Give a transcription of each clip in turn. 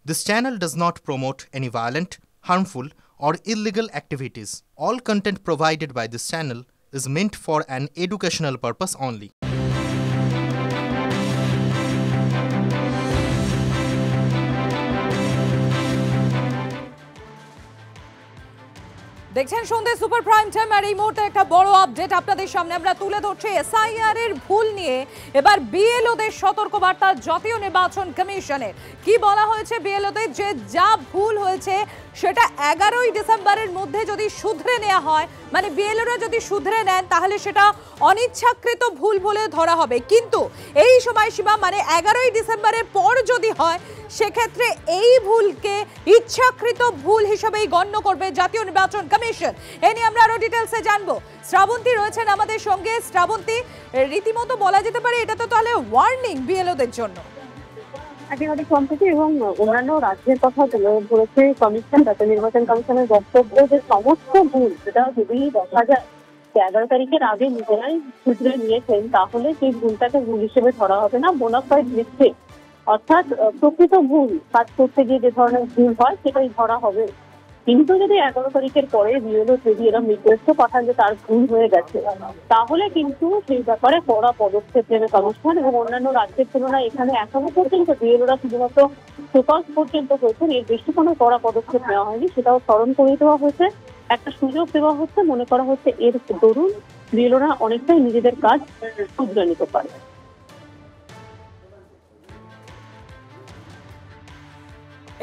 This channel does not promote any violent, harmful, or illegal activities. All content provided by this channel is meant for an educational purpose only. দেখছেন সন্ধ্যে super prime time আর এই মুহূর্তে একটা বড় update আপনাদের সামনে আমরা তুলে ধরছি। এসআইআর এর ভুল নিয়ে এবার বিএলওদের সতর্কবার্তা জাতীয় নির্বাচন কমিশনের। কি বলা হয়েছে বিএলওদের, যে যা ভুল হয়েছে সেটা 11ই ডিসেম্বরের মধ্যে যদি শুধরে নেওয়া হয়, মানে বিএলওরা যদি শুধরে নেন তাহলে সেটা অনিচ্ছাকৃত ভুল বলে ধরা হবে। কিন্তু এই সময়সীমা মানে 11ই ডিসেম্বরের পর যদি হয় সেক্ষেত্রে এই ভুলকে ইচ্ছাকৃত ভুল হিসেবেই গণ্য করবে জাতীয় নির্বাচন কমিশন। এ নিয়ে আমরা আরো ডিটেলসে জানবো। শ্রাবন্তী রয়েছেন আমাদের সঙ্গে। শ্রাবন্তী, রীতিমতো বলা যেতে পারে এটা তো তাহলে ওয়ার্নিং বিএলওদের জন্য। একেবারে সম্প্রতি এবং অন্যান্য রাজ্যের কথা তুলে ধরেছে কমিশন। জাতীয় নির্বাচন কমিশনের বক্তব্য যে সমস্ত ভুল যেটা যদি দেখা যায় 11 তারিখের আগে নিজেরাই শুধরে নিয়েছেন তাহলে সেই ভুলটাকে ভুল হিসেবে ধরা হবে না, বোনাফাইড মিস্টেক অর্থাৎ প্রকৃত ভুল কাজ করতে গিয়ে যে ধরনের ভুল হয় সেটাই ধরা হবে। কিন্তু যদি 11 তারিখের পরে বিএলও যদি এরকম রিকোয়েস্ট পাঠান যে তার ভুল হয়ে গেছে তাহলে কিন্তু সেই ব্যাপারে কড়া পদক্ষেপ নেবে কমিশন। এবং অন্যান্য রাজ্যের তুলনায় এখানে এখনো পর্যন্ত বিএলওরা শুধুমাত্র প্রকাশ পর্যন্ত হয়েছেন, এর বেশি কোনো কড়া পদক্ষেপ নেওয়া হয়নি, সেটাও স্মরণ করিয়ে দেওয়া হয়েছে। একটা সুযোগ দেওয়া হচ্ছে, মনে করা হচ্ছে এর দরুন বিএলওরা অনেকটাই নিজেদের কাজ শুধরে নিতে পারে।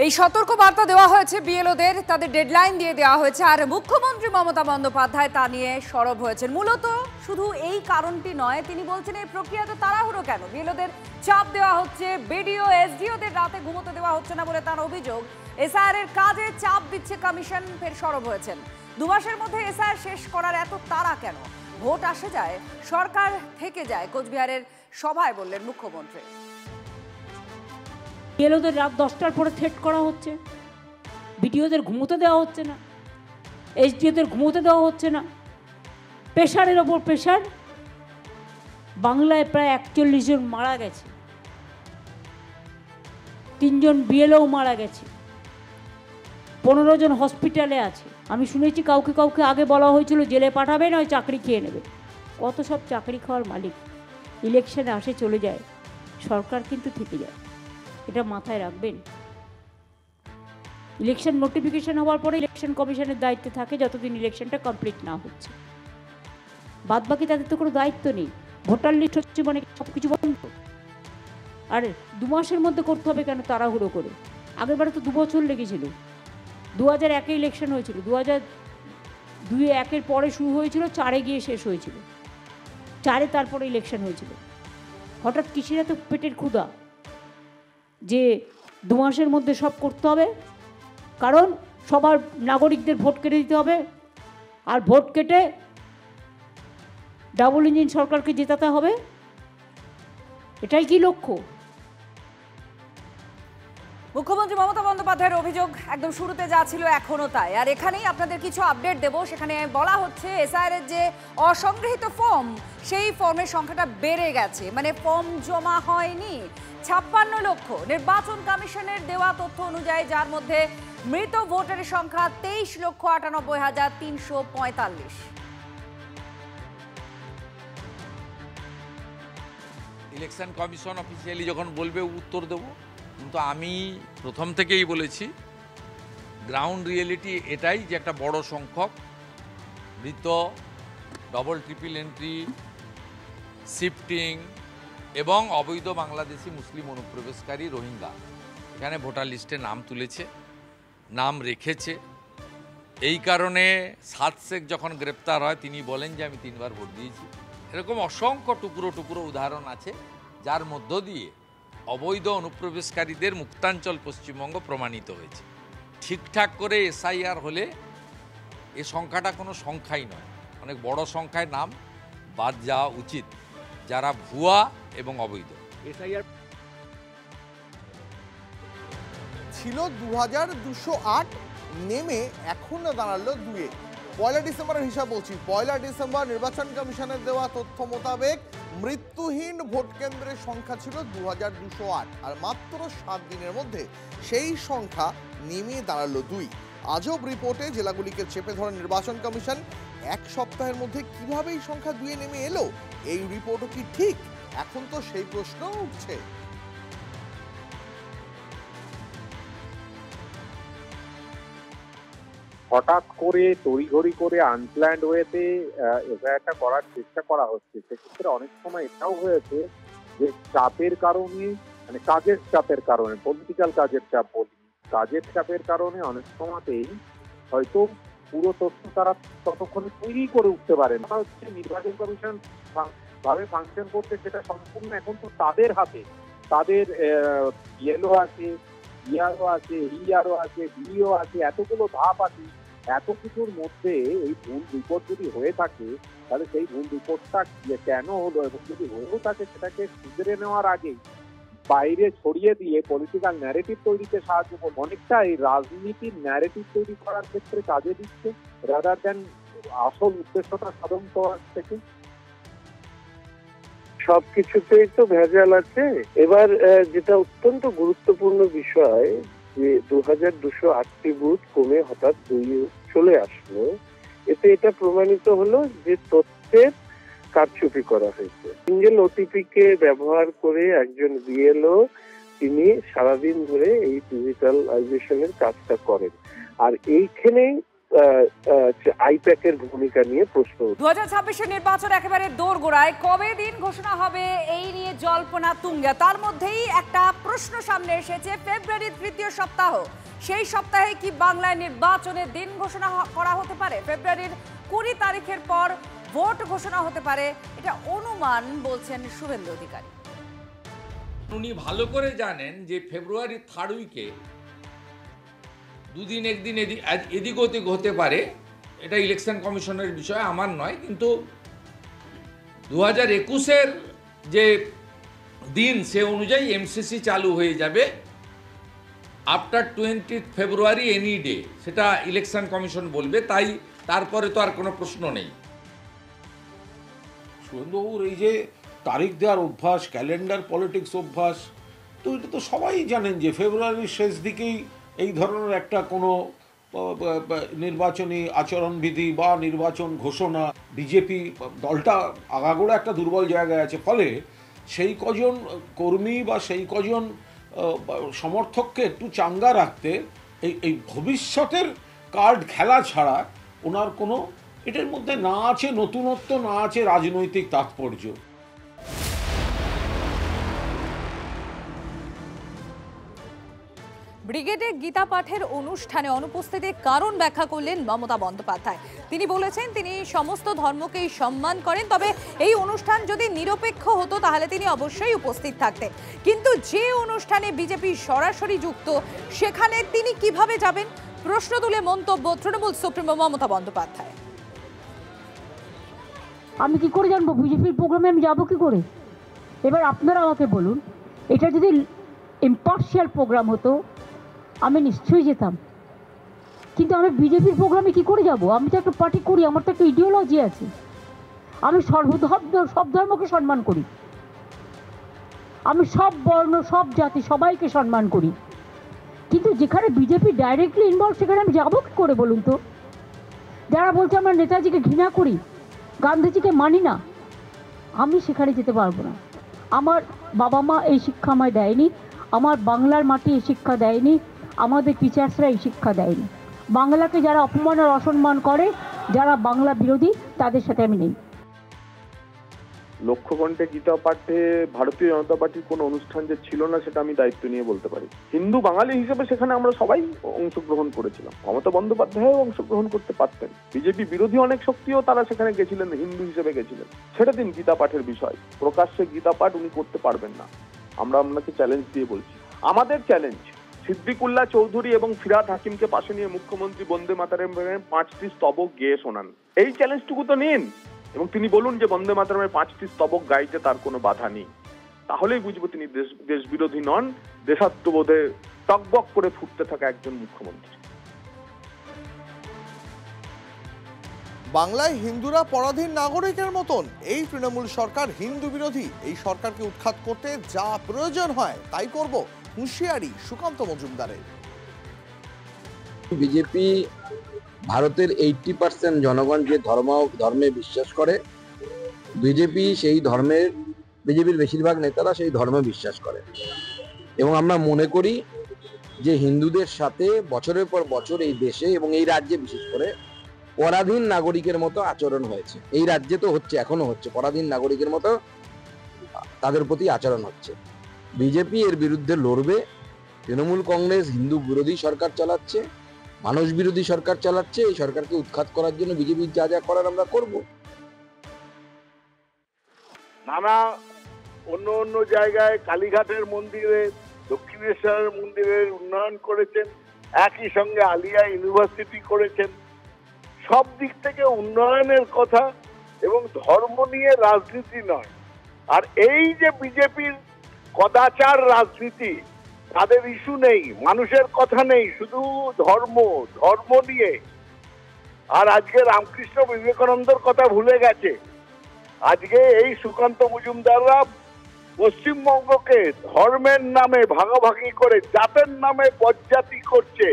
এই সতর্ক বার্তা দেওয়া হয়েছে বিএলওদের, তাদের ডেডলাইন দিয়ে দেওয়া হয়েছে। আর মুখ্যমন্ত্রী মমতা বন্দ্যোপাধ্যায় তা নিয়ে সরব হয়েছেন। মূলত শুধু এই কারণটি নয়, তিনি বলছেন এই প্রক্রিয়াতে তাড়াহুড়ো কেন, বিএলওদের চাপ দেওয়া হচ্ছে, বিডিও এসডিওদের রাতে ঘুমোতে দেওয়া হচ্ছে না বলে তার অভিযোগ। এসআইআর এর কাজে চাপ দিচ্ছে কমিশন, ফের সরব হয়েছেন। 2 মাসের মধ্যে এসআইআর শেষ করার এত তাড়া কেন? ভোট আসে যায়, সরকার থেকে যায়, কোচবিহারের সভায় বললেন মুখ্যমন্ত্রী। বিএলওদের রাত 10টার পরে থ্রেট করা হচ্ছে, বিডিওদের ঘুমোতে দেওয়া হচ্ছে না, এসডিওদের ঘুমোতে দেওয়া হচ্ছে না, প্রেশারের ওপর প্রেশার। বাংলায় প্রায় 41 জন মারা গেছে, 3 জন বিএলও মারা গেছে, 15 জন হসপিটালে আছে। আমি শুনেছি কাউকে কাউকে আগে বলা হয়েছিল জেলে পাঠাবে, নয় চাকরি খেয়ে নেবে। কত সব চাকরি খাওয়ার মালিক ইলেকশনে আসে চলে যায়, সরকার কিন্তু থেকে যায়, এটা মাথায় রাখবেন। ইলেকশন নোটিফিকেশন হওয়ার পরে ইলেকশন কমিশনের দায়িত্বে থাকে যতদিন ইলেকশনটা কমপ্লিট না হচ্ছে, বাদ বাকি তাদের তো কোনো দায়িত্ব নেই। ভোটার লিস্ট হচ্ছে মানে সব কিছু বন্ধ। আর 2 মাসের মধ্যে করতে হবে কেন তাড়াহুড়ো করে? আগেরবারে তো 2 বছর লেগেছিল। 2001-এ ইলেকশন হয়েছিল, 2002-এর পরে শুরু হয়েছিল, 4-এ গিয়ে শেষ হয়েছিল, 4-এ তারপরে ইলেকশন হয়েছিল। হঠাৎ কিসের এত পেটের ক্ষুধা যে 2 মাসের মধ্যে সব করতে হবে? কারণ সবার নাগরিকদের ভোট কেটে দিতে হবে, আর ভোট কেটে ডাবল ইঞ্জিন সরকারকে জেতাতে হবে, এটাই কি লক্ষ্য? মুখ্যমন্ত্রী মমতা বন্দ্যোপাধ্যায়ের অভিযোগ একদম শুরুতে যা ছিল এখনো তাই। আর এখানেই আপনাদের কিছু আপডেট দেব। সেখানে বলা হচ্ছে এসআইআর এর যে অসংগৃহীত ফর্ম, সেই ফর্মের সংখ্যাটা বেড়ে গেছে, মানে ফর্ম জমা হয়নি 56 লক্ষ। নির্বাচন কমিশনের দেওয়া তথ্য অনুযায়ী, যার মধ্যে মৃত ভোটারের সংখ্যা 23,98,345। ইলেকশন কমিশন অফিসিয়ালি যখন বলবে উত্তর দেব, কিন্তু আমি প্রথম থেকেই বলেছি গ্রাউন্ড রিয়েলিটি এটাই যে একটা বড় সংখ্যক মৃত, ডবল ট্রিপল এন্ট্রি, শিফটিং এবং অবৈধ বাংলাদেশি মুসলিম অনুপ্রবেশকারী রোহিঙ্গা এখানে ভোটার লিস্টে নাম তুলেছে, নাম রেখেছে। এই কারণে সাদ শেখ যখন গ্রেপ্তার হয় তিনি বলেন যে আমি 3 বার ভোট দিয়েছি। এরকম অসংখ্য টুকরো টুকরো উদাহরণ আছে যার মধ্য দিয়ে অবৈধ অনুপ্রবেশকারীদের মুক্তাঞ্চল পশ্চিমবঙ্গ প্রমাণিত হয়েছে। ঠিকঠাক করে এসআইআর হলে এ সংখ্যাটা কোনো সংখ্যাই নয়, অনেক বড় সংখ্যায় নাম বাদ যাওয়া উচিত যারা ভুয়া এবং অবৈধ। এসআইআর ছিল 2208, নেমে এখন দাঁড়ালো 2-এ। 1 ডিসেম্বরের হিসাব বলছি। 1 ডিসেম্বর নির্বাচন কমিশনের দেওয়া তথ্য মোতাবেক মৃত্যুহীন ভোট কেন্দ্রের সংখ্যা ছিল 2208, আর মাত্র 7 দিনের মধ্যে সেই সংখ্যা নেমে দাঁড়ালো 2। আজব রিপোর্টে জেলাগুলিকে চেপে ধরা নির্বাচন কমিশন। এক সপ্তাহের মধ্যে কিভাবে এই সংখ্যা 2-এ নেমে এলো? এই রিপোর্টও কি ঠিক? এখন তো সেই প্রশ্ন উঠছে। হঠাৎ করে তড়িঘড়ি করে আনপ্ল্যান্ড ওয়েতে এফআইআরটা করার চেষ্টা করা হচ্ছে। সেক্ষেত্রে অনেক সময় এটাও হয়েছে যে চাপের কারণে, মানে কাজের চাপের কারণে, পলিটিক্যাল কাজের চাপ বলি, কাজের চাপের কারণে অনেক সময়তেই হয়তো পুরো তথ্য তারা ততক্ষণে তৈরি করে উঠতে পারে না। হচ্ছে নির্বাচন কমিশন ভাবে ফাংশন করতে, সেটা সম্পূর্ণ এখন তো তাদের হাতে। তাদের ইয়েলো আছে, ইয়ারও আছে, ইআরও আছে, বিও আছে, এতগুলো ধাপ আছে। এত কিছুর মধ্যে এই ভুল রিপোর্ট যদি হয়ে থাকে, তাহলে সেই ভুল রিপোর্টটা কেন হলো, এবং যদি হয়েও থাকে সেটাকে শুধরে নেওয়ার আগে বাইরে ছড়িয়ে দিয়ে পলিটিক্যাল ন্যারেটিভ তৈরিতে সাহায্য করবে। অনেকটা এই রাজনীতির ন্যারেটিভ তৈরি করার ক্ষেত্রে কাজে দিচ্ছে, রাদার দ্যান আসল উদ্দেশ্যটা সাধন করার থেকে। সবকিছুতেই তো ভেজাল আছে। এবার যেটা অত্যন্ত গুরুত্বপূর্ণ বিষয় যে 2208টি বুথ কমে হঠাৎ 2 চলে আসলো, এতে এটা প্রমাণিত হলো যে তথ্যের কারচুপি করা হয়েছে। সিঙ্গেল ওটিপি কে ব্যবহার করে একজন বিএলও তিনি সারাদিন ধরে এই ডিজিটালাইজেশনের কাজটা করেন, আর এইখানেই আইপ্যাকের ভূমিকা নিয়ে প্রশ্ন। 2026 নির্বাচন একেবারে দোরগোড়ায়, কবে দিন ঘোষণা হবে এই নিয়ে জল্পনা তুঙ্গে। তার মধ্যেই একটা প্রশ্ন সামনে এসেছে, ফেব্রুয়ারির 3য় সপ্তাহ, সেই সপ্তাহে কি বাংলায় নির্বাচনের দিন ঘোষণা করা হতে পারে? ফেব্রুয়ারির 20 তারিখের পর ভোট ঘোষণা হতে পারে, এটা অনুমান বলছেন শুভেন্দু অধিকারী। উনি ভালো করে জানেন যে ফেব্রুয়ারির 3rd উইকে দুদিন একদিন এদিক ওদিক হতে পারে, এটা ইলেকশন কমিশনের বিষয়, আমার নয়। কিন্তু 2021-এর যে দিন সে অনুযায়ী এমসিসি চালু হয়ে যাবে আফটার 20 ফেব্রুয়ারি এনি ডে, সেটা ইলেকশন কমিশন বলবে। তাই তারপরে তো আর কোনো প্রশ্ন নেই। শুভেন্দুবাবুর এই যে তারিখ দেওয়ার অভ্যাস, ক্যালেন্ডার পলিটিক্স অভ্যাস, তো এটা তো সবাই জানেন যে ফেব্রুয়ারির শেষ দিকেই এই ধরনের একটা কোনো নির্বাচনী আচরণবিধি বা নির্বাচন ঘোষণা, বিজেপি দলটা আগাগোড়া একটা দুর্বল জায়গায় আছে, ফলে সেই কজন কর্মী বা সেই কজন সমর্থককে একটু চাঙ্গা রাখতে এই ভবিষ্যতের কার্ড খেলা ছাড়া ওনার কোনো, এটার মধ্যে না আছে নতুনত্ব, না আছে রাজনৈতিক তাৎপর্য। ব্রিগেডে গীতা পাঠের অনুষ্ঠানে অনুপস্থিতির কারণ ব্যাখ্যা করলেন মমতা বন্দ্যোপাধ্যায়। তিনি বলেছেন তিনি সমস্ত ধর্মকেই সম্মান করেন, তবে এই অনুষ্ঠান যদি নিরপেক্ষ হতো তাহলে তিনি অবশ্যই উপস্থিত থাকতেন। কিন্তু যে অনুষ্ঠানে বিজেপি সরাসরি যুক্ত সেখানে তিনি কিভাবে যাবেন? প্রশ্ন তুলে মন্তব্য তৃণমূল সুপ্রিমো মমতা বন্দ্যোপাধ্যায়। আমি কি করে জানবো বিজেপির প্রোগ্রামে আমি যাবো কি করে? এবার আপনারা আমাকে বলুন, এটা যদি ইম্পার্শিয়াল প্রোগ্রাম হতো আমি নিশ্চয়ই যেতাম, কিন্তু আমি বিজেপির প্রোগ্রামে কি করে যাব? আমি তো একটা পার্টি করি, আমার তো একটা ইডিওলজি আছে। আমি সব ধর্মকে সম্মান করি, আমি সব বর্ণ সব জাতি সবাইকে সম্মান করি, কিন্তু যেখানে বিজেপি ডাইরেক্টলি ইনভলভ সেখানে আমি যাবো কি করে বলুন তো? যারা বলছে আমরা নেতাজিকে ঘৃণা করি, গান্ধীজিকে মানি না, আমি সেখানে যেতে পারবো না। আমার বাবা মা এই শিক্ষা আমায় দেয়নি, আমার বাংলার মাটি এই শিক্ষা দেয়নি, আমাদের টিচার্সরা এই শিক্ষা দেয়নি। বাংলাকে যারা অপমান আর অসম্মান করে, যারা বাংলা বিরোধী, তাদের সাথে আমি নেই। লক্ষ্যকণ্ঠে গীতা পাঠে ভারতীয় জনতা পার্টির কোনো অনুষ্ঠান যে ছিল না সেটা আমি দায়িত্ব নিয়ে বলতে পারি। হিন্দু বাঙালি হিসেবে সেখানে আমরা সবাই অংশগ্রহণ করেছিলাম, মমতা বন্দ্যোপাধ্যায়ও অংশগ্রহণ করতে পারতেন, বিজেপি বিরোধী অনেক শক্তিও তারা সেখানে গেছিলেন, হিন্দু হিসেবে গেছিলেন। সেটা দিন গীতা পাঠের বিষয়, প্রকাশ্যে গীতা পাঠ উনি করতে পারবেন না, আমরা আপনাকে চ্যালেঞ্জ দিয়ে বলছি। আমাদের চ্যালেঞ্জ সিদ্দিকুল্লাহ চৌধুরী এবং ফিরহাদ হাকিমকে পাশে নিয়ে মুখ্যমন্ত্রী বন্দে মাতরম 5টি স্তবক গেয়ে শোনান, এই চ্যালেঞ্জটুকু তো নিন এবং তিনি বলুন যে বন্দে মাতরমের 5টি স্তবক গাইতে তার কোনো বাধা নেই। তাহলেই বুঝবো তিনি দেশ বিরোধী নন, দেশাত্মবোধে টকবক করে ফুটতে থাকা একজন মুখ্যমন্ত্রী। বাংলায় হিন্দুরা পরাধীন নাগরিকের মতন। এই তৃণমূল সরকার হিন্দু বিরোধী। এই সরকারকে উৎখাত করতে যা প্রয়োজন হয় তাই করব, হুঁশিয়ারি সুকান্ত মজুমদারের। বিজেপি ভারতের 80% জনগণ যে ধর্মে বিশ্বাস করে, বিজেপির বেশিরভাগ নেতারা সেই ধর্মে বিশ্বাস করে। এবং আমরা মনে করি যে হিন্দুদের সাথে বছরের পর বছর এই দেশে এবং এই রাজ্যে বিশেষ করে পরাধীন নাগরিকের মতো আচরণ হয়েছে। এই রাজ্যে তো হচ্ছে, এখনো হচ্ছে, পরাধীন নাগরিকের মতো তাদের প্রতি আচরণ হচ্ছে। বিজেপি এর বিরুদ্ধে লড়বে। তৃণমূল কংগ্রেস হিন্দু বিরোধী সরকার চালাচ্ছে, মানুষ বিরোধী সরকার চালাচ্ছে। এই সরকারকে উৎখাত করার জন্য বিজেপির যা যা করার আমরা করব। নানা অন্য জায়গায় কালীঘাটের মন্দিরে, দক্ষিণেশ্বরের মন্দিরের উন্নয়ন করেছেন, একই সঙ্গে আলিয়া ইউনিভার্সিটি করেছেন। সব দিক থেকে উন্নয়নের কথা, এবং ধর্ম নিয়ে রাজনীতি নয়। আর এই যে বিজেপির কদাচার রাজনীতি, তাদের ইস্যু নেই, মানুষের কথা নেই, শুধু ধর্ম নিয়ে। আর আজকে রামকৃষ্ণ বিবেকানন্দর কথা ভুলে গেছে। আজকে এই সুকান্ত মজুমদাররা পশ্চিমবঙ্গকে ধর্মের নামে ভাগাভাগি করে জাতের নামে বজ্জাতি করছে।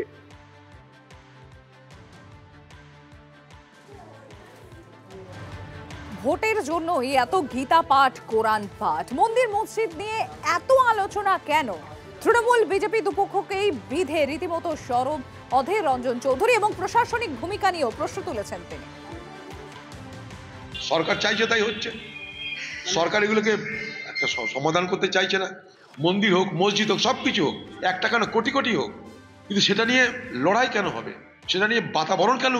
ভোটের জন্যই এত গীতা পাঠ, কোরআন পাঠ, মন্দির মসজিদ নিয়ে এত আলোচনা কেন? তৃণমূল বিজেপি দুপক্ষকেই বিধে রীতিমতো সরব অধীর রঞ্জন চৌধুরী এবং প্রশাসনিক ভূমিকা নিয়েও প্রশ্ন তুলেছেন তিনি। সরকার চাইছে তাই হচ্ছে। সরকার এগুলোকে একটা সমাধান করতে চাইছে না। মন্দির হোক, মসজিদ হোক, সবকিছু হোক, একটা কেন কোটি কোটি হোক, কিন্তু সেটা নিয়ে লড়াই কেন হবে? সেটা নিয়ে বাতাবরণ কেন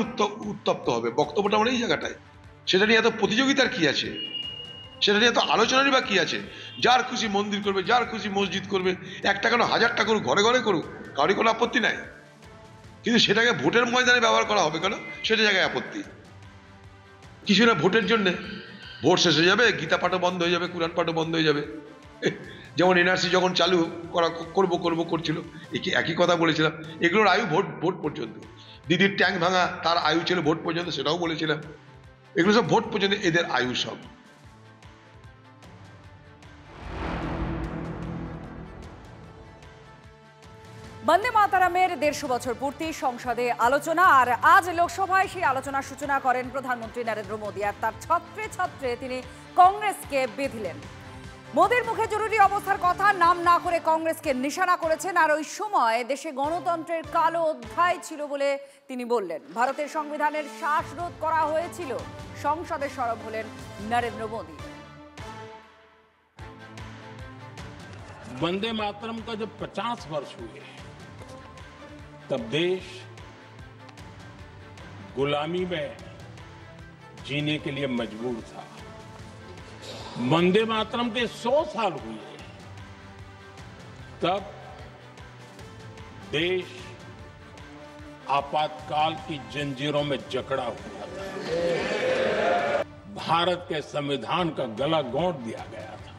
উত্তপ্ত হবে? বক্তব্যটা আমার এই জায়গাটায়। সেটা নিয়ে এত প্রতিযোগিতার কি আছে? সেটা নিয়ে এত আলোচনারই বা কি আছে? যার খুশি মন্দির করবে, যার খুশি মসজিদ করবে, একটা কেন হাজারটা করুক, ঘরে ঘরে করুক, কারোর কোনো আপত্তি নাই। কিন্তু সেটাকে ভোটের ময়দানে ব্যবহার করা হবে কেন? সেটা জায়গায় আপত্তি। কিছু না, ভোটের জন্যে। ভোট শেষ হয়ে যাবে, গীতা পাঠও বন্ধ হয়ে যাবে, কুরআন পাঠও বন্ধ হয়ে যাবে। যেমন এনআরসি যখন চালু করছিল, একই কথা বলেছিলাম। এগুলোর আয়ু ভোট পর্যন্ত। দিদির ট্যাঙ্ক ভাঙা, তার আয়ু ছিল ভোট পর্যন্ত, সেটাও বলেছিলাম। এগুলো সব ভোট পর্যন্ত এদের আয়ু সব। বন্দে মাতারামের 150 বছর পূর্তি সংসদে আলোচনা, আর আজ লোকসভায় সেই আলোচনার সূচনা করেন প্রধানমন্ত্রী নরেন্দ্র মোদী। আর তার ছত্রে ছত্রে তিনি কংগ্রেসকে বিঁধলেন। মোদীর মুখে জরুরি অবস্থার কথা নাম না করে কংগ্রেসকে নিশানা করেছেন। আর ওই সময় দেশে গণতন্ত্রের কালো অধ্যায় ছিল বলে তিনি বললেন। ভারতের সংবিধানের শ্বাসরোধ করা হয়েছিল। সংসদে সরব হলেন নরেন্দ্র মোদী। वंदे मातरम का जब 50 वर्ष हुए तब देश गुलामी में जीने के लिए मजबूर था। वंदे मातरम के 100 साल हुए तब देश आपातकाल की जंजीरों में जकड़ा हुआ था। भारत के संविधान का गला घोंट दिया गया था।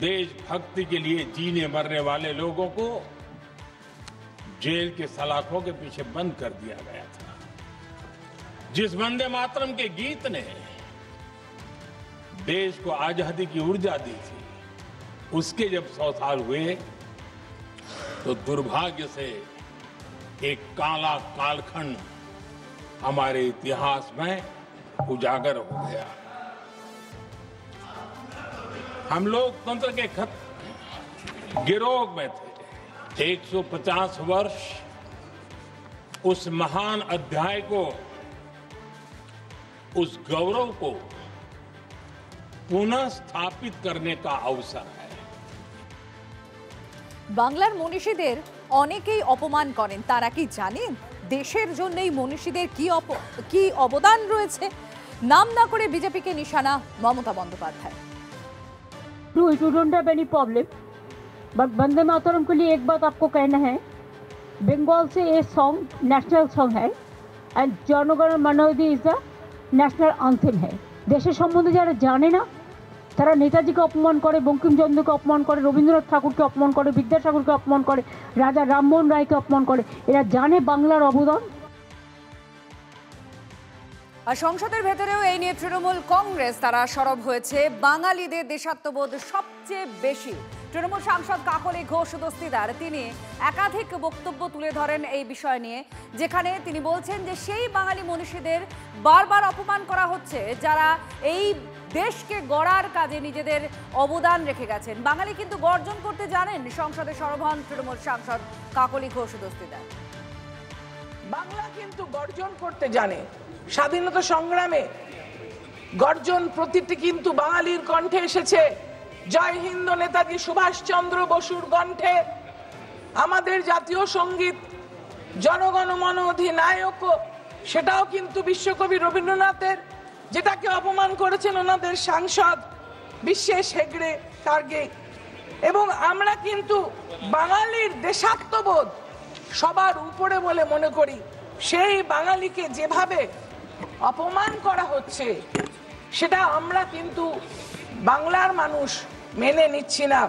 देशभक्ति के लिए जीने मरने वाले लोगों को जेल के सलाखों के पीछे बंद कर दिया गया था। जिस वंदे मातरम के गीत ने देश को आजादी की ऊर्जा दी थी, उसके जब 100 साल हुए तो दुर्भाग्य से एक काला कालखंड हमारे इतिहास में उजागर हो गया। हम लोकतंत्र के गिरोह में थे। 150 वर्ष उस महान अध्याय को, उस गौरव को पुनः स्थापित करने का अवसर है। বাংলার মনীষীদের অনেকেই অপমান করেন। তারা কি জানেন দেশের জন্য এই মনীষীদের কি অবদান রয়েছে? নাম না করে বিজেপিকে নিশানা Mamata Bandyopadhyay. We don't have any problem, but Vande Mataram के लिए एक बात आपको कहना है, बंगाल से ये सॉन्ग नेशनल सॉन्ग है एंड जनगण मन इज द ন্যাশনাল আনথেম है। দেশের সম্বন্ধে যারা জানে না তারা নেতাজিকে অপমান করে, বঙ্কিমচন্দ্রকে অপমান করে, রবীন্দ্রনাথ ঠাকুরকে অপমান করে, বিদ্যাসাগরকে অপমান করে, রাজা রামমোহন রায়কে অপমান করে। এরা জানে বাংলার অবদান। আর সংসদের ভেতরেও এই নিয়ে তৃণমূল কংগ্রেস তারা সরব হয়েছে। বাঙালিদের দেশাত্মবোধ সবচেয়ে বেশি। তৃণমূল সাংসদ কাকলি ঘোষ দস্তিদার তিনি একাধিক বক্তব্য তুলে ধরেন এই বিষয় নিয়ে, যেখানে তিনি বলছেন যে সেই বাঙালি মনীষীদের বারবার অপমান করা হচ্ছে যারা এই দেশকে গড়ার কাজে নিজেদের অবদান রেখে গেছেন। বাঙালি কিন্তু গর্জন করতে জানেন। সংসদে সরব হন তৃণমূল সাংসদ কাকলি ঘোষ দস্তিদার। বাংলা কিন্তু গর্জন করতে জানে। স্বাধীনতা সংগ্রামে গর্জন প্রতিটি কিন্তু বাঙালির কণ্ঠে এসেছে। জয় হিন্দ নেতাজি সুভাষচন্দ্র বসুর কণ্ঠে, আমাদের জাতীয় সঙ্গীত জনগণ মন অধিনায়ক, সেটাও কিন্তু বিশ্বকবি রবীন্দ্রনাথের, যেটাকে অপমান করেছেন ওনাদের সাংসদ বিশ্বেশ হেগড়ে কার্গে। এবং আমরা কিন্তু বাঙালির দেশাত্মবোধ সবার উপরে বলে মনে করি। সেই বাঙালিকে যেভাবে অপমান করা হচ্ছে সেটা আমরা কিন্তু বাংলার মানুষ মেনে নিচ্ছি না।